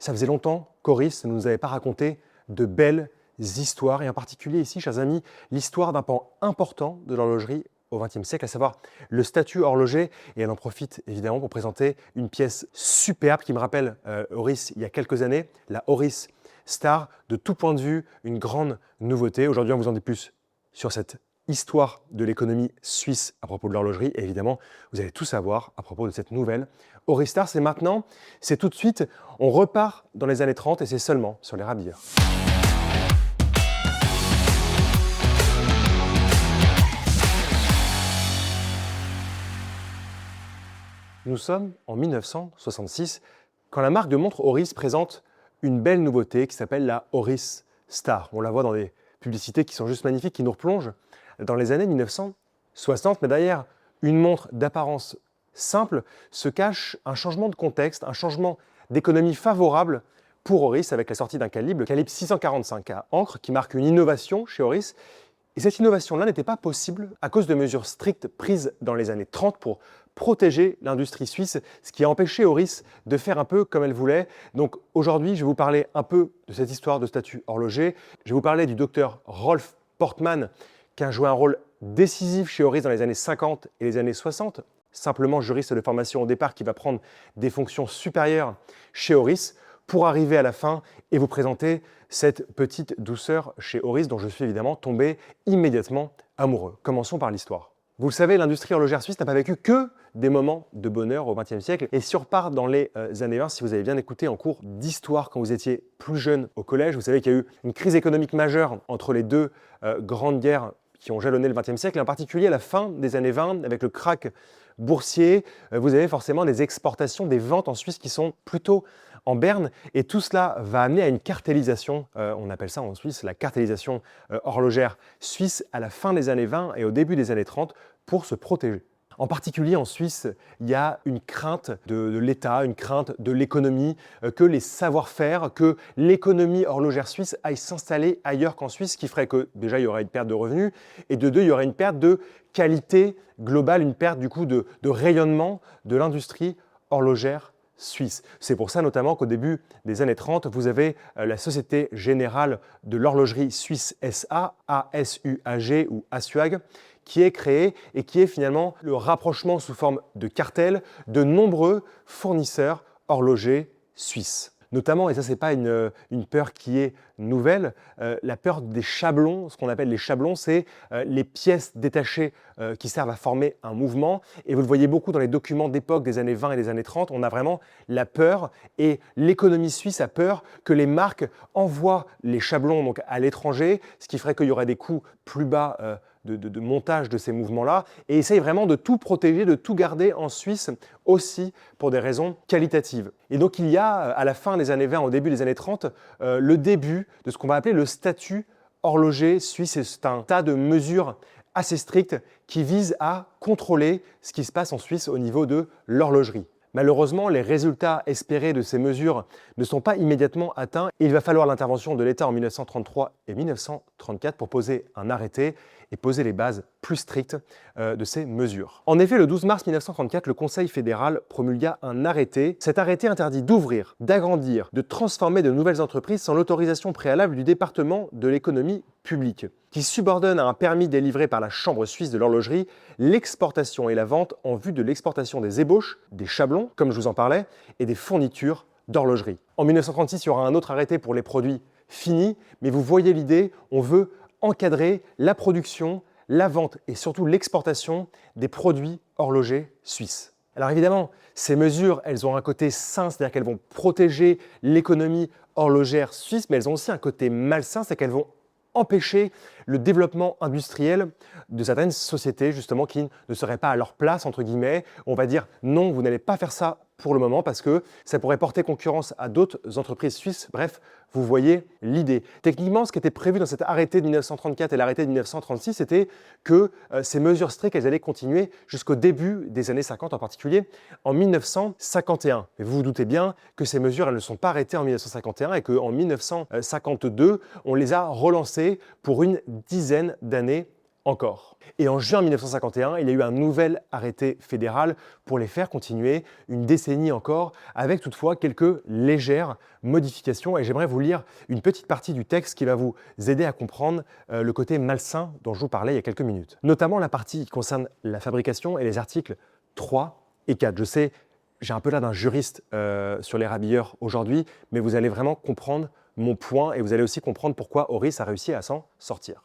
Ça faisait longtemps qu'Horis ne nous avait pas raconté de belles histoires, et en particulier ici, chers amis, l'histoire d'un pan important de l'horlogerie au XXe siècle, à savoir le statut horloger. Et elle en profite évidemment pour présenter une pièce superbe qui me rappelle Horis il y a quelques années, la Horis Star, de tout point de vue, une grande nouveauté. Aujourd'hui, on vous en dit plus sur cette histoire de l'économie suisse à propos de l'horlogerie. Et évidemment, vous allez tout savoir à propos de cette nouvelle Horis Star. C'est maintenant, c'est tout de suite. On repart dans les années 30 et c'est seulement sur les Rabilleurs. Nous sommes en 1966 quand la marque de montres Horis présente une belle nouveauté qui s'appelle la Horis Star. On la voit dans des publicités qui sont juste magnifiques, qui nous replongent dans les années 1960. Mais derrière une montre d'apparence simple se cache un changement de contexte, un changement d'économie favorable pour Horis avec la sortie d'un calibre, le calibre 645 à encre, qui marque une innovation chez Horis. Et cette innovation-là n'était pas possible à cause de mesures strictes prises dans les années 30 pour protéger l'industrie suisse, ce qui a empêché Horis de faire un peu comme elle voulait. Donc aujourd'hui, je vais vous parler un peu de cette histoire de statut horloger. Je vais vous parler du docteur Rolf Portmann, qui a joué un rôle décisif chez Horis dans les années 50 et les années 60. Simplement juriste de formation au départ qui va prendre des fonctions supérieures chez Horis pour arriver à la fin et vous présenter cette petite douceur chez Horis dont je suis évidemment tombé immédiatement amoureux. Commençons par l'histoire. Vous le savez, l'industrie horlogère suisse n'a pas vécu que des moments de bonheur au XXe siècle. Et si on repart dans les années 20, si vous avez bien écouté en cours d'histoire quand vous étiez plus jeune au collège, vous savez qu'il y a eu une crise économique majeure entre les deux grandes guerres qui ont jalonné le XXe siècle, et en particulier à la fin des années 20, avec le krach boursier, vous avez forcément des exportations, des ventes en Suisse qui sont plutôt en berne, et tout cela va amener à une cartélisation, on appelle ça en Suisse la cartélisation horlogère suisse à la fin des années 20 et au début des années 30 pour se protéger. En particulier en Suisse, il y a une crainte de l'État, une crainte de l'économie, que les savoir-faire, que l'économie horlogère suisse aille s'installer ailleurs qu'en Suisse, ce qui ferait que déjà il y aurait une perte de revenus et de deux, il y aurait une perte de qualité globale, une perte du coup de rayonnement de l'industrie horlogère suisse. C'est pour ça notamment qu'au début des années 30, vous avez la Société Générale de l'Horlogerie Suisse SA, ASUAG ou ASUAG, qui est créée et qui est finalement le rapprochement sous forme de cartel de nombreux fournisseurs horlogers suisses. Notamment, et ça c'est pas une peur qui est nouvelle, la peur des chablons. Ce qu'on appelle les chablons, c'est les pièces détachées qui servent à former un mouvement. Et vous le voyez beaucoup dans les documents d'époque des années 20 et des années 30, on a vraiment la peur, et l'économie suisse a peur que les marques envoient les chablons donc, à l'étranger, ce qui ferait qu'il y aurait des coûts plus bas de montage de ces mouvements-là, et essaye vraiment de tout protéger, de tout garder en Suisse aussi pour des raisons qualitatives. Et donc il y a, à la fin des années 20, au début des années 30, le début de ce qu'on va appeler le statut horloger suisse. C'est un tas de mesures assez strictes qui visent à contrôler ce qui se passe en Suisse au niveau de l'horlogerie. Malheureusement, les résultats espérés de ces mesures ne sont pas immédiatement atteints et il va falloir l'intervention de l'État en 1933 et 1934 pour poser un arrêté et poser les bases plus strictes de ces mesures. En effet, le 12 mars 1934, le Conseil fédéral promulgua un arrêté. Cet arrêté interdit d'ouvrir, d'agrandir, de transformer de nouvelles entreprises sans l'autorisation préalable du département de l'économie publique, qui subordonne à un permis délivré par la Chambre suisse de l'horlogerie l'exportation et la vente en vue de l'exportation des ébauches, des chablons, comme je vous en parlais, et des fournitures d'horlogerie. En 1936, il y aura un autre arrêté pour les produits finis, mais vous voyez l'idée, on veut encadrer la production, la vente et surtout l'exportation des produits horlogers suisses. Alors évidemment, ces mesures, elles ont un côté sain, c'est-à-dire qu'elles vont protéger l'économie horlogère suisse, mais elles ont aussi un côté malsain, c'est qu'elles vont empêcher le développement industriel de certaines sociétés justement qui ne seraient pas à leur place, entre guillemets. On va dire non, vous n'allez pas faire ça pour le moment parce que ça pourrait porter concurrence à d'autres entreprises suisses. Bref, vous voyez l'idée. Techniquement, ce qui était prévu dans cet arrêté de 1934 et l'arrêté de 1936, c'était que ces mesures strictes, elles allaient continuer jusqu'au début des années 50, en particulier en 1951. Et vous vous doutez bien que ces mesures, elles ne sont pas arrêtées en 1951 et qu'en 1952, on les a relancées pour une dizaine d'années encore. Et en juin 1951, il y a eu un nouvel arrêté fédéral pour les faire continuer une décennie encore, avec toutefois quelques légères modifications. Et j'aimerais vous lire une petite partie du texte qui va vous aider à comprendre le côté malsain dont je vous parlais il y a quelques minutes. Notamment la partie qui concerne la fabrication et les articles 3 et 4. Je sais, j'ai un peu l'air d'un juriste sur les rabilleurs aujourd'hui, mais vous allez vraiment comprendre mon point et vous allez aussi comprendre pourquoi Oris a réussi à s'en sortir.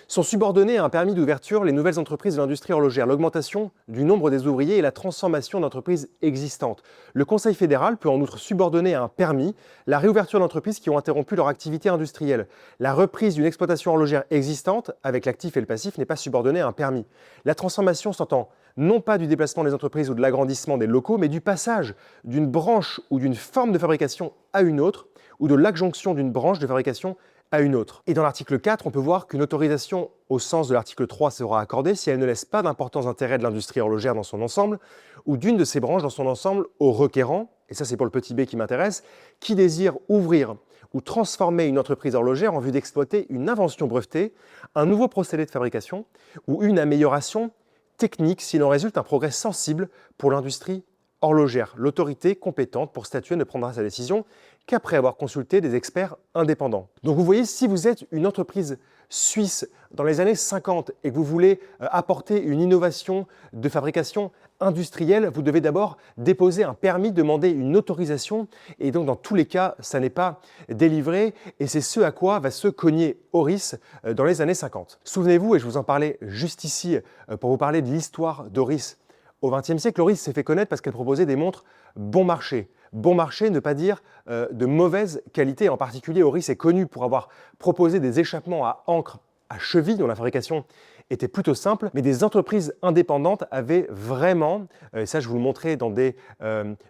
Sont subordonnés à un permis d'ouverture les nouvelles entreprises de l'industrie horlogère, l'augmentation du nombre des ouvriers et la transformation d'entreprises existantes. Le Conseil fédéral peut en outre subordonner à un permis la réouverture d'entreprises qui ont interrompu leur activité industrielle. La reprise d'une exploitation horlogère existante, avec l'actif et le passif, n'est pas subordonnée à un permis. La transformation s'entend non pas du déplacement des entreprises ou de l'agrandissement des locaux, mais du passage d'une branche ou d'une forme de fabrication à une autre, ou de l'adjonction d'une branche de fabrication à une autre. Et dans l'article 4, on peut voir qu'une autorisation au sens de l'article 3 sera accordée si elle ne laisse pas d'importants intérêts de l'industrie horlogère dans son ensemble ou d'une de ses branches dans son ensemble au requérant, et ça c'est pour le petit b qui m'intéresse, qui désire ouvrir ou transformer une entreprise horlogère en vue d'exploiter une invention brevetée, un nouveau procédé de fabrication ou une amélioration technique s'il en résulte un progrès sensible pour l'industrie horlogère. L'autorité compétente pour statuer ne prendra sa décision qu'après avoir consulté des experts indépendants. Donc vous voyez, si vous êtes une entreprise suisse dans les années 50 et que vous voulez apporter une innovation de fabrication industrielle, vous devez d'abord déposer un permis, demander une autorisation et donc dans tous les cas, ça n'est pas délivré et c'est ce à quoi va se cogner Oris dans les années 50. Souvenez-vous, et je vous en parlais juste ici pour vous parler de l'histoire d'Oris. Au XXe siècle, Oris s'est fait connaître parce qu'elle proposait des montres bon marché. Bon marché, ne pas dire de mauvaise qualité. En particulier, Oris est connu pour avoir proposé des échappements à encre à cheville, dont la fabrication était plutôt simple, mais des entreprises indépendantes avaient vraiment, et ça je vous le montrais dans des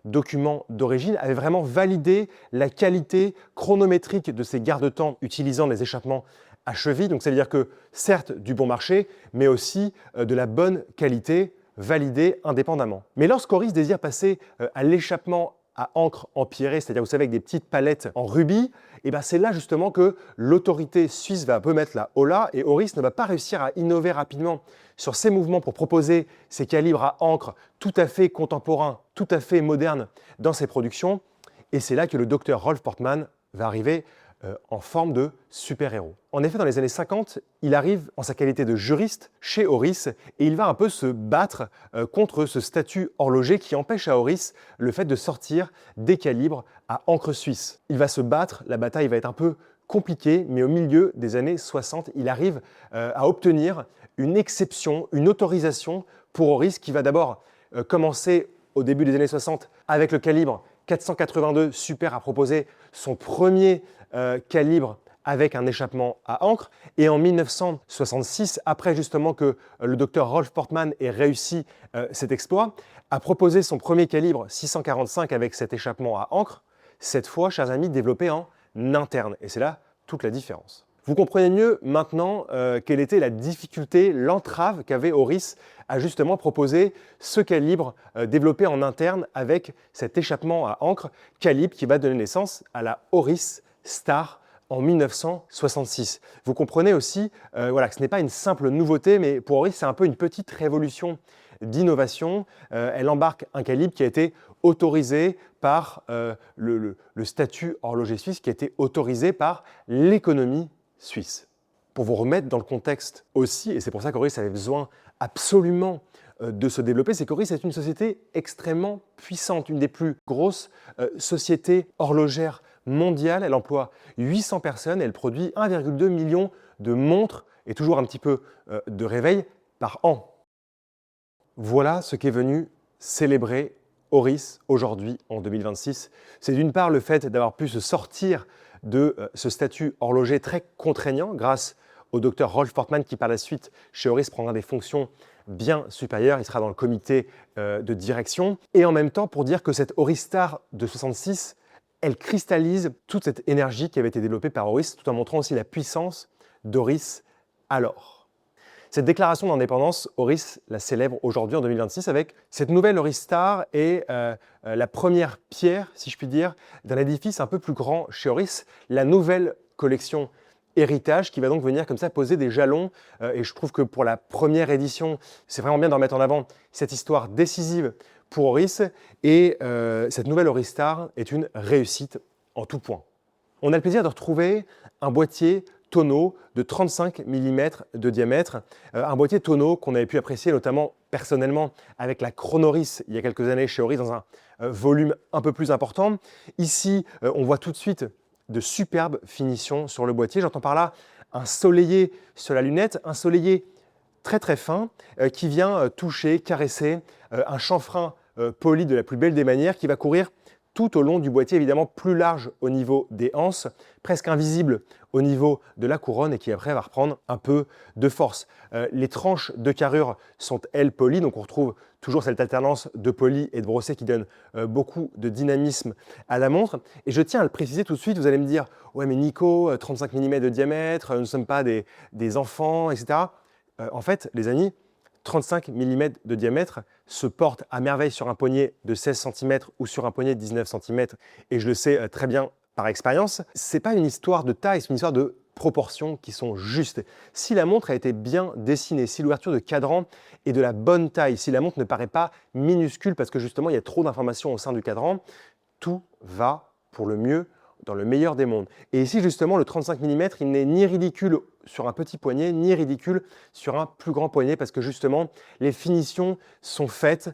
documents d'origine, avaient vraiment validé la qualité chronométrique de ces garde-temps utilisant des échappements à cheville. Donc ça veut dire que certes du bon marché, mais aussi de la bonne qualité, validé indépendamment. Mais lorsqu'Oris désire passer à l'échappement à encre empierrée, c'est-à-dire vous savez avec des petites palettes en rubis, et ben c'est là justement que l'autorité suisse va un peu mettre la holà et Oris ne va pas réussir à innover rapidement sur ses mouvements pour proposer ces calibres à encre tout à fait contemporains, tout à fait modernes dans ses productions. Et c'est là que le docteur Rolf Portmann va arriver en forme de super-héros. En effet, dans les années 50, il arrive en sa qualité de juriste chez Oris et il va un peu se battre contre ce statut horloger qui empêche à Oris le fait de sortir des calibres à encre suisse. Il va se battre, la bataille va être un peu compliquée, mais au milieu des années 60, il arrive à obtenir une exception, une autorisation pour Oris qui va d'abord commencer au début des années 60 avec le calibre 482 Super a proposé son premier calibre avec un échappement à encre. Et en 1966, après justement que le docteur Rolf Portmann ait réussi cet exploit, a proposé son premier calibre 645 avec cet échappement à encre, cette fois, chers amis, développé en interne. Et c'est là toute la différence. Vous comprenez mieux maintenant quelle était la difficulté, l'entrave qu'avait Oris à justement proposer ce calibre développé en interne avec cet échappement à encre, calibre qui va donner naissance à la Oris Star en 1966. Vous comprenez aussi voilà, que ce n'est pas une simple nouveauté, mais pour Oris, c'est un peu une petite révolution d'innovation. Elle embarque un calibre qui a été autorisé par le statut horloger suisse, qui a été autorisé par l'économie suisse. Pour vous remettre dans le contexte aussi, et c'est pour ça qu'Oris avait besoin absolument de se développer, c'est qu'Oris est une société extrêmement puissante, une des plus grosses sociétés horlogères mondiales. Elle emploie 800 personnes, elle produit 1,2 million de montres et toujours un petit peu de réveil par an. Voilà ce qu'est venu célébrer Oris aujourd'hui en 2026. C'est d'une part le fait d'avoir pu se sortir de ce statut horloger très contraignant grâce au docteur Rolf Portmann qui par la suite chez Oris prendra des fonctions bien supérieures, il sera dans le comité de direction et en même temps pour dire que cette Oris Star de 66, elle cristallise toute cette énergie qui avait été développée par Oris tout en montrant aussi la puissance d'Oris alors. Cette déclaration d'indépendance, Oris la célèbre aujourd'hui en 2026 avec cette nouvelle Oris Star et la première pierre, si je puis dire, d'un édifice un peu plus grand chez Oris, la nouvelle collection héritage qui va donc venir comme ça poser des jalons. Et je trouve que pour la première édition, c'est vraiment bien d'en mettre en avant cette histoire décisive pour Oris. Et cette nouvelle Oris Star est une réussite en tout point. On a le plaisir de retrouver un boîtier tonneau de 35 mm de diamètre, un boîtier tonneau qu'on avait pu apprécier notamment personnellement avec la Chronoris il y a quelques années chez Oris dans un volume un peu plus important. Ici, on voit tout de suite de superbes finitions sur le boîtier. J'entends par là un soleillé sur la lunette, un soleillé très très fin qui vient toucher, caresser un chanfrein poli de la plus belle des manières qui va courir tout au long du boîtier, évidemment plus large au niveau des anses, presque invisible au niveau de la couronne et qui après va reprendre un peu de force. Les tranches de carrure sont elles polies, donc on retrouve toujours cette alternance de poli et de brossé qui donne beaucoup de dynamisme à la montre. Et je tiens à le préciser tout de suite, vous allez me dire « Ouais mais Nico, 35 mm de diamètre, nous ne sommes pas des enfants, etc. » En fait, les amis, 35 mm de diamètre se porte à merveille sur un poignet de 16 cm ou sur un poignet de 19 cm. Et je le sais très bien par expérience, ce n'est pas une histoire de taille, c'est une histoire de proportions qui sont justes. Si la montre a été bien dessinée, si l'ouverture de cadran est de la bonne taille, si la montre ne paraît pas minuscule parce que justement il y a trop d'informations au sein du cadran, tout va pour le mieux dans le meilleur des mondes. Et ici justement le 35 mm, il n'est ni ridicule sur un petit poignet, ni ridicule sur un plus grand poignet parce que justement les finitions sont faites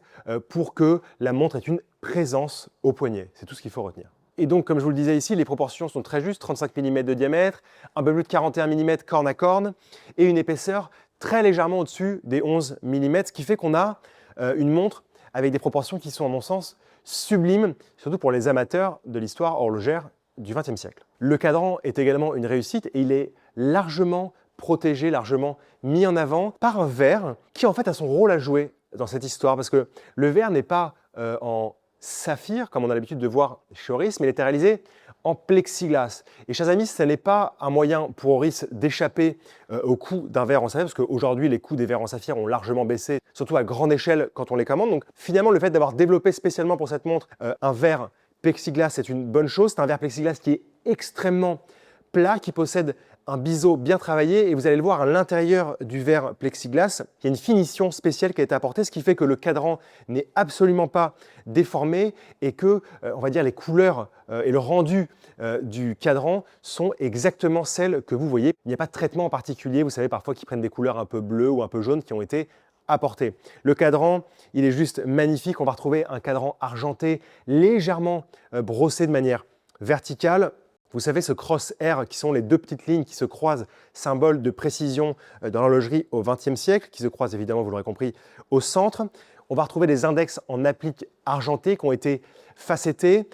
pour que la montre ait une présence au poignet. C'est tout ce qu'il faut retenir. Et donc, comme je vous le disais ici, les proportions sont très justes, 35 mm de diamètre, un peu plus de 41 mm corne à corne et une épaisseur très légèrement au-dessus des 11 mm, ce qui fait qu'on a une montre avec des proportions qui sont, à mon sens, sublimes, surtout pour les amateurs de l'histoire horlogère du XXe siècle. Le cadran est également une réussite et il est largement protégé, largement mis en avant par un verre qui en fait a son rôle à jouer dans cette histoire parce que le verre n'est pas en saphir comme on a l'habitude de voir chez Oris, mais il était réalisé en plexiglas. Et chers amis, ce n'est pas un moyen pour Oris d'échapper au coût d'un verre en saphir parce qu'aujourd'hui les coûts des verres en saphir ont largement baissé, surtout à grande échelle quand on les commande. Donc finalement le fait d'avoir développé spécialement pour cette montre un verre plexiglas, c'est une bonne chose. C'est un verre plexiglas qui est extrêmement plat, qui possède un biseau bien travaillé et vous allez le voir à l'intérieur du verre plexiglas, il y a une finition spéciale qui a été apportée, ce qui fait que le cadran n'est absolument pas déformé et que, on va dire, les couleurs et le rendu du cadran sont exactement celles que vous voyez. Il n'y a pas de traitement en particulier, vous savez parfois qu'ils prennent des couleurs un peu bleues ou un peu jaunes qui ont été apportées. Le cadran, il est juste magnifique, on va retrouver un cadran argenté légèrement brossé de manière verticale. Vous savez, ce cross-air qui sont les deux petites lignes qui se croisent, symbole de précision dans l'horlogerie au XXe siècle, qui se croisent évidemment, vous l'aurez compris, au centre. On va retrouver des index en applique argentés qui ont été facettés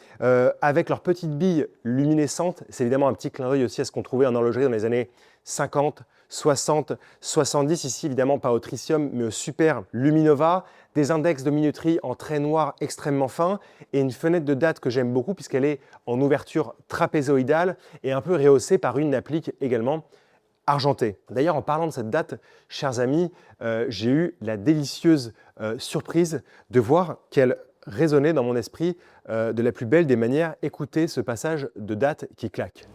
avec leurs petites billes luminescentes. C'est évidemment un petit clin d'œil aussi à ce qu'on trouvait en horlogerie dans les années 50, 60, 70. Ici, évidemment, pas au tritium, mais au super luminova. Des index de minuterie en trait noir extrêmement fin et une fenêtre de date que j'aime beaucoup puisqu'elle est en ouverture trapézoïdale et un peu rehaussée par une applique également argentée. D'ailleurs, en parlant de cette date, chers amis, j'ai eu la délicieuse surprise de voir qu'elle résonnait dans mon esprit de la plus belle des manières. Écoutez ce passage de date qui claque.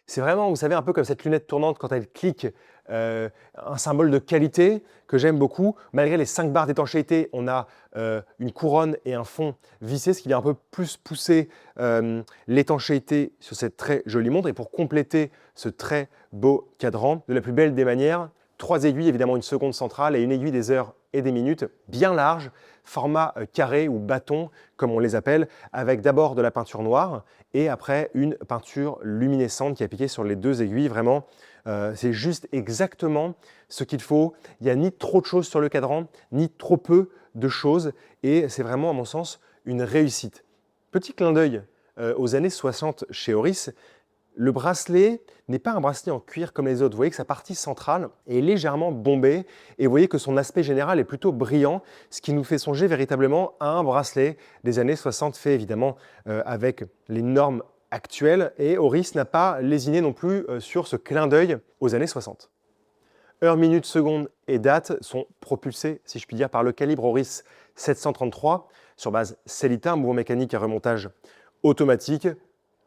C'est vraiment, vous savez, un peu comme cette lunette tournante quand elle clique, un symbole de qualité que j'aime beaucoup. Malgré les 5 barres d'étanchéité, on a une couronne et un fond vissé, ce qui vient un peu plus pousser l'étanchéité sur cette très jolie montre. Et pour compléter ce très beau cadran, de la plus belle des manières, 3 aiguilles, évidemment une seconde centrale et une aiguille des heures et des minutes, bien large, format carré ou bâton, comme on les appelle, avec d'abord de la peinture noire et après une peinture luminescente qui est appliquée sur les 2 aiguilles. Vraiment, c'est juste exactement ce qu'il faut. Il n'y a ni trop de choses sur le cadran, ni trop peu de choses et c'est vraiment, à mon sens, une réussite. Petit clin d'œil aux années 60 chez Oris. Le bracelet n'est pas un bracelet en cuir comme les autres. Vous voyez que sa partie centrale est légèrement bombée et vous voyez que son aspect général est plutôt brillant, ce qui nous fait songer véritablement à un bracelet des années 60 fait évidemment avec les normes actuelles et Oris n'a pas lésiné non plus sur ce clin d'œil aux années 60. heure, minute, seconde et date sont propulsés, si je puis dire, par le calibre Oris 733 sur base Sellita, un mouvement mécanique à remontage automatique,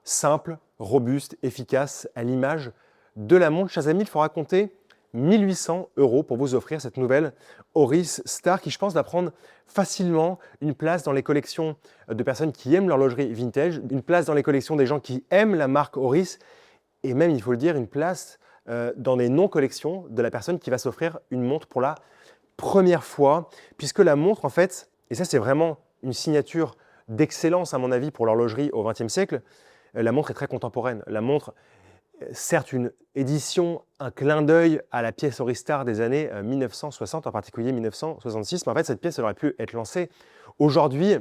simple, robuste, efficace, à l'image de la montre. Chers amis, il faudra compter 1800 € pour vous offrir cette nouvelle Oris Star qui, je pense, va prendre facilement une place dans les collections de personnes qui aiment l'horlogerie vintage, une place dans les collections des gens qui aiment la marque Oris et même, il faut le dire, une place dans les non-collections de la personne qui va s'offrir une montre pour la première fois, puisque la montre, en fait, et ça c'est vraiment une signature d'excellence à mon avis pour l'horlogerie au XXe siècle, la montre est très contemporaine. La montre, certes une édition, un clin d'œil à la pièce Oris Star des années 1960, en particulier 1966, mais en fait cette pièce elle aurait pu être lancée aujourd'hui.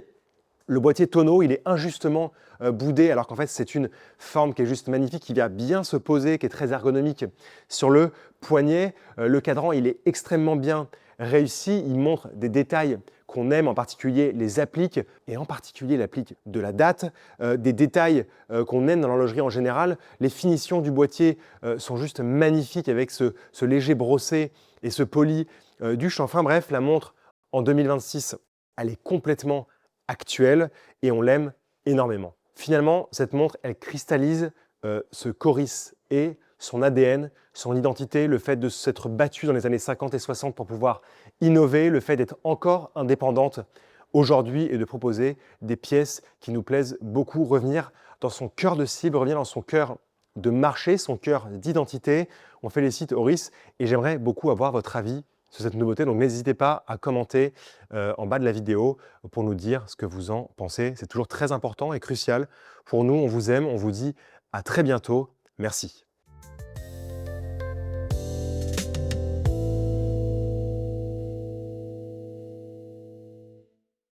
Le boîtier tonneau, il est injustement boudé, alors qu'en fait, c'est une forme qui est juste magnifique, qui vient bien se poser, qui est très ergonomique sur le poignet. Le cadran, il est extrêmement bien réussi. Il montre des détails qu'on aime, en particulier les appliques, et en particulier l'applique de la date, des détails qu'on aime dans l'horlogerie en général. Les finitions du boîtier sont juste magnifiques avec ce léger brossé et ce poli du chanfrein. Bref, la montre en 2026, elle est complètement actuelle et on l'aime énormément. Finalement, cette montre, elle cristallise ce qu'Oris est, son ADN, son identité, le fait de s'être battue dans les années 50 et 60 pour pouvoir innover, le fait d'être encore indépendante aujourd'hui et de proposer des pièces qui nous plaisent beaucoup, revenir dans son cœur de cible, revenir dans son cœur de marché, son cœur d'identité. On félicite Oris et j'aimerais beaucoup avoir votre avis sur cette nouveauté. Donc n'hésitez pas à commenter en bas de la vidéo pour nous dire ce que vous en pensez. C'est toujours très important et crucial pour nous. On vous aime, on vous dit à très bientôt. Merci.